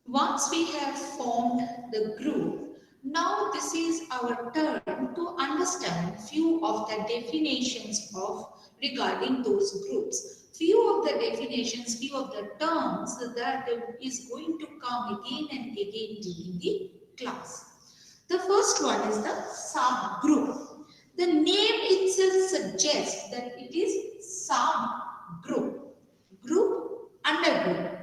Once we have formed the group, now this is our turn to understand few of the definitions of regarding those groups. Few of the definitions, few of the terms that is going to come again and again during the class. The first one is the subgroup. The name itself suggests that it is subgroup, group under group.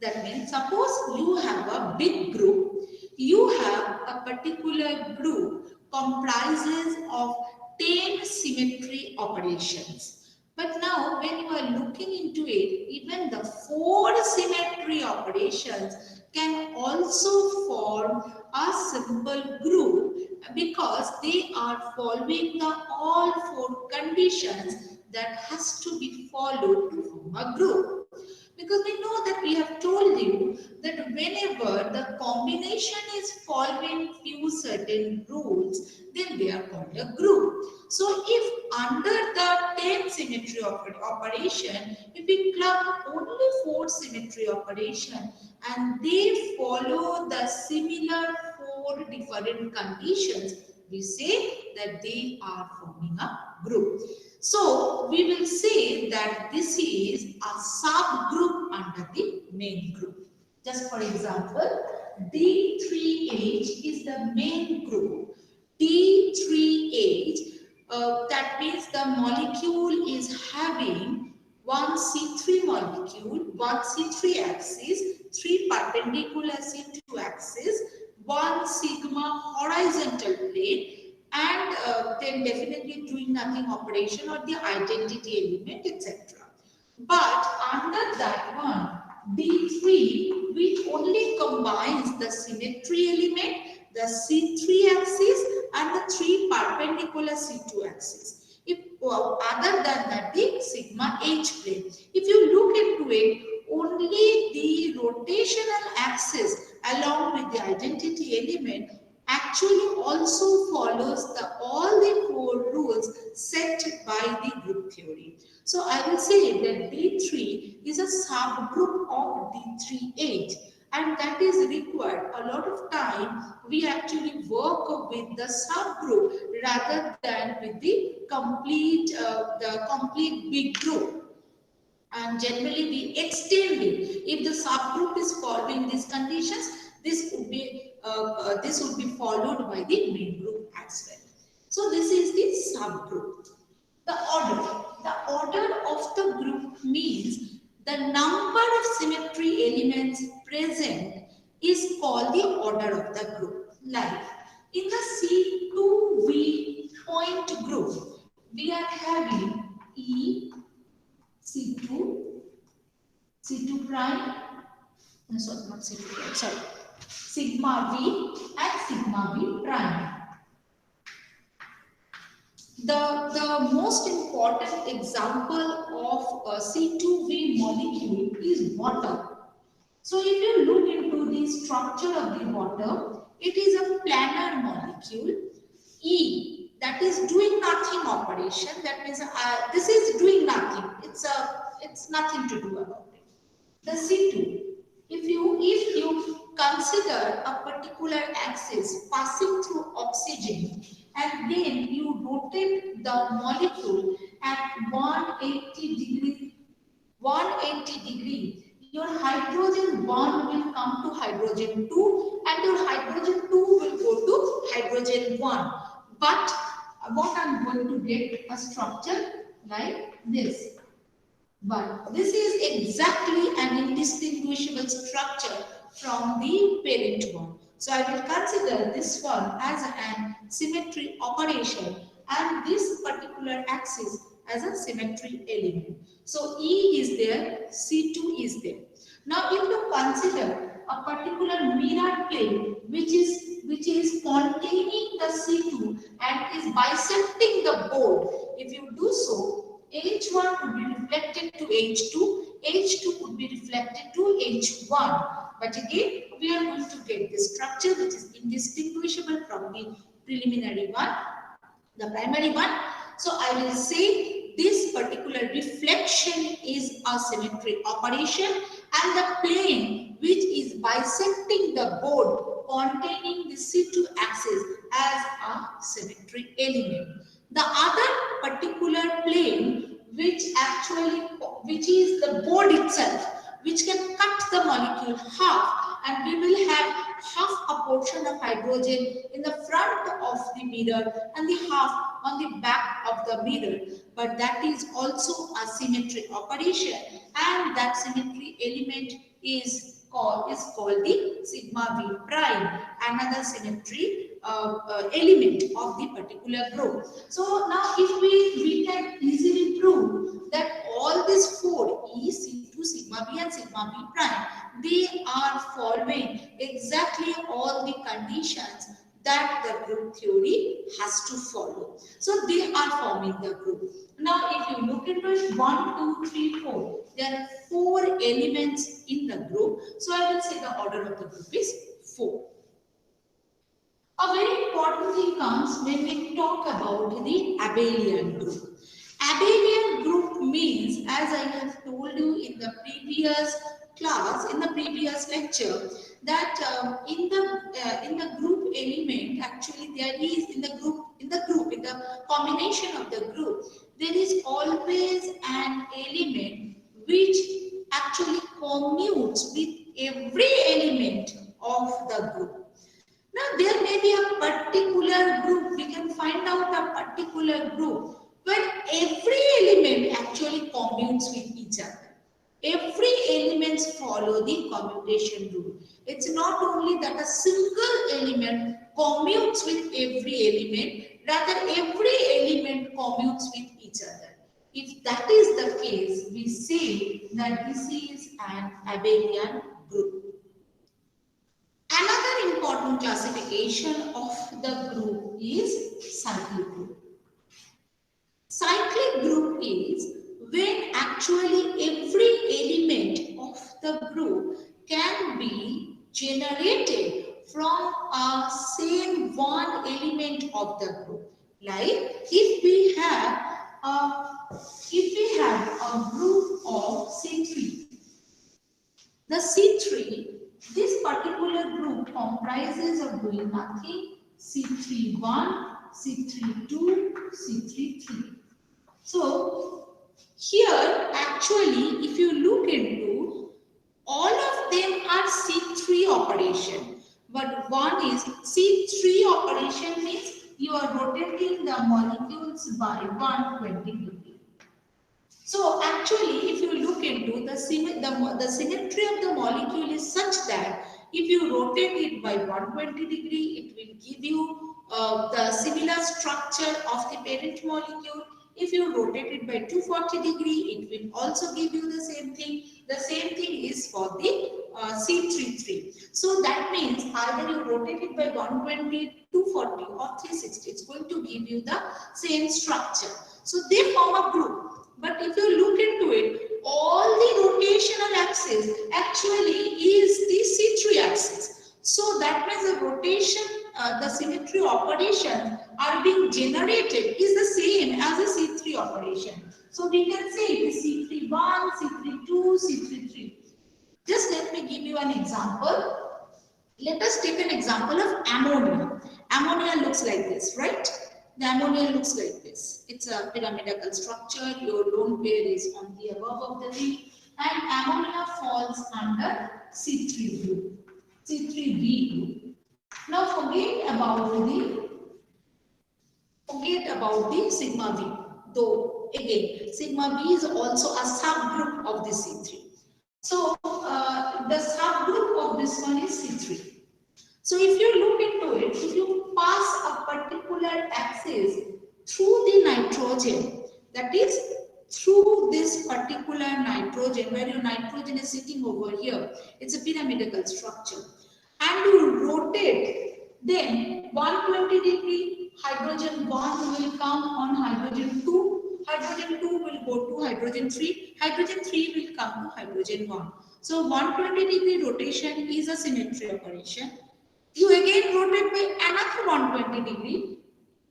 That means suppose you have a big group, you have a particular group comprises of 10 symmetry operations. But now when you are looking into it, even the 4 symmetry operations can also form a simple group because they are following the all 4 conditions that has to be followed to form a group. Because we know that we have told you that whenever the combination is following few certain rules, then they are called a group. So if under the 10 symmetry operation, if we club only 4 symmetry operation and they follow the similar 4 different conditions, we say that they are forming a group. So we will say that this is a subgroup under the main group. Just for example, D3H is the main group. D3H, that means the molecule is having one C3 molecule, one C3 axis, 3 perpendicular C2 axis, one sigma horizontal plane, and then definitely doing nothing operation or the identity element, etc. But under that one, D3, which only combines the symmetry element, the C3 axis and the 3 perpendicular C2 axis. If other than that, the sigma H plane. If you look into it, only the rotational axis along with the identity element actually also follows all the 4 rules set by the group theory. So I will say that D3 is a subgroup of D3H, and that is required a lot of time. We actually work with the subgroup rather than with the complete big group, and generally we extend it. If the subgroup is following these conditions, this would be followed by the main group as well. So this is the subgroup. The order of the group means the number of symmetry elements present is called the order of the group. Like in the C2V point group, we are having E, C2, C2 prime, no, sorry, not C2 prime, sorry, sigma V and sigma V prime. The most important example of a C2V molecule is water. So if you look into the structure of the water, it is a planar molecule. E, that is doing nothing operation. That means this is doing nothing. It's nothing to do about it. The C2, if you consider a particular axis passing through oxygen and then you rotate the molecule at 180 degree, your hydrogen 1 will come to hydrogen 2 and your hydrogen 2 will go to hydrogen 1. But what I'm going to get a structure like this. But this is exactly an indistinguishable structure from the parent one. So I will consider this one as an symmetry operation and this particular axis as a symmetry element. So E is there, C2 is there. Now if you consider a particular mirror plane which is containing the C2 and is bisecting the board, if you do so, H1 would be reflected to H2, H2 would be reflected to H1. But again, we are going to get the structure which is indistinguishable from the preliminary one, the primary one. So I will say this particular reflection is a symmetry operation and the plane which is bisecting the board containing the C2 axis as a symmetry element. The other particular plane which is the board itself, which can cut the molecule half, and we will have half a portion of hydrogen in the front of the mirror and the half on the back of the mirror. But that is also a symmetry operation, and that symmetry element is called the sigma v prime, another symmetry element of the particular group. So now if we can easily prove that all these four E, C2, sigma b and sigma b prime, they are following exactly all the conditions that the group theory has to follow. So they are forming the group. Now if you look into it, 1, 2, 3, 4, there are 4 elements in the group. So I will say the order of the group is 4. A very important thing comes when we talk about the abelian group. Abelian group means, as I have told you in the previous class, in the previous lecture, that in the group element, actually there is in the combination of the group, there is always an element which actually commutes with every element of the group. Now, there may be a particular group, we can find out a particular group where every element actually commutes with each other. Every element follow the commutation rule. It's not only that a single element commutes with every element, rather every element commutes with each other. If that is the case, we say that this is an abelian group. Another important classification of the group is cyclic group. Cyclic group is when actually every element of the group can be generated from a same one element of the group. Like if we have a group of C3, the C3, this particular group comprises of doing nothing, C31, C32, C33. So here actually if you look into, all of them are C3 operation, but one is C3 operation means you are rotating the molecules by 120 degrees. So actually, if you look into the symmetry of the molecule is such that if you rotate it by 120 degree, it will give you the similar structure of the parent molecule. If you rotate it by 240 degree, it will also give you the same thing. The same thing is for the C33. So that means either you rotate it by 120, 240 or 360, it's going to give you the same structure. So they form a group. But if you look into it, all the rotational axis actually is the C3 axis. So that means the rotation, the symmetry operation are being generated is the same as the C3 operation. So we can say it is C31, C32, C33. Just let me give you an example. Let us take an example of ammonia. Ammonia looks like this, right? The ammonia looks like this. It's a pyramidal structure. Your lone pair is on the above of the ring, and ammonia falls under C3 group, C3b group. Now forget about the sigma v. Though again, sigma v is also a subgroup of the C3. So the subgroup of this one is C3. So if you look into it, if you pass a particular axis through the nitrogen, that is through this particular nitrogen, where your nitrogen is sitting over here, it's a pyramidal structure, and you rotate, then 120 degree hydrogen bond will come on hydrogen 2, hydrogen 2 will go to hydrogen 3, hydrogen 3 will come to hydrogen 1. So 120 degree rotation is a symmetry operation. You again rotate by another 120 degree.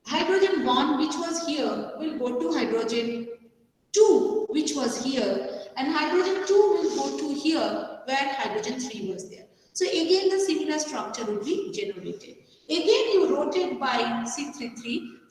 Hydrogen 1 which was here will go to hydrogen 2 which was here, and hydrogen 2 will go to here where hydrogen 3 was there. So again the similar structure will be generated. Again you rotate by C33,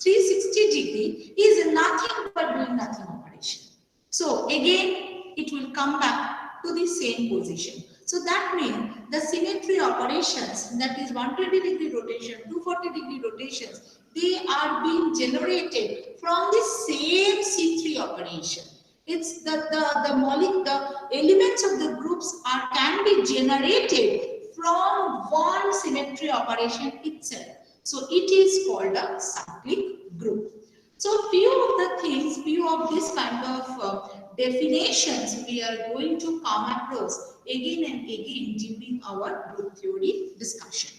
360 degree is nothing but doing nothing operation. So again it will come back to the same position. So that means the symmetry operations, that is 120 degree rotation, 240 degree rotations, they are being generated from the same C3 operation. It's the elements of the groups can be generated from one symmetry operation itself. So it is called a cyclic group. So few of the things, few of this kind of definitions we are going to come across again and again during our group theory discussion.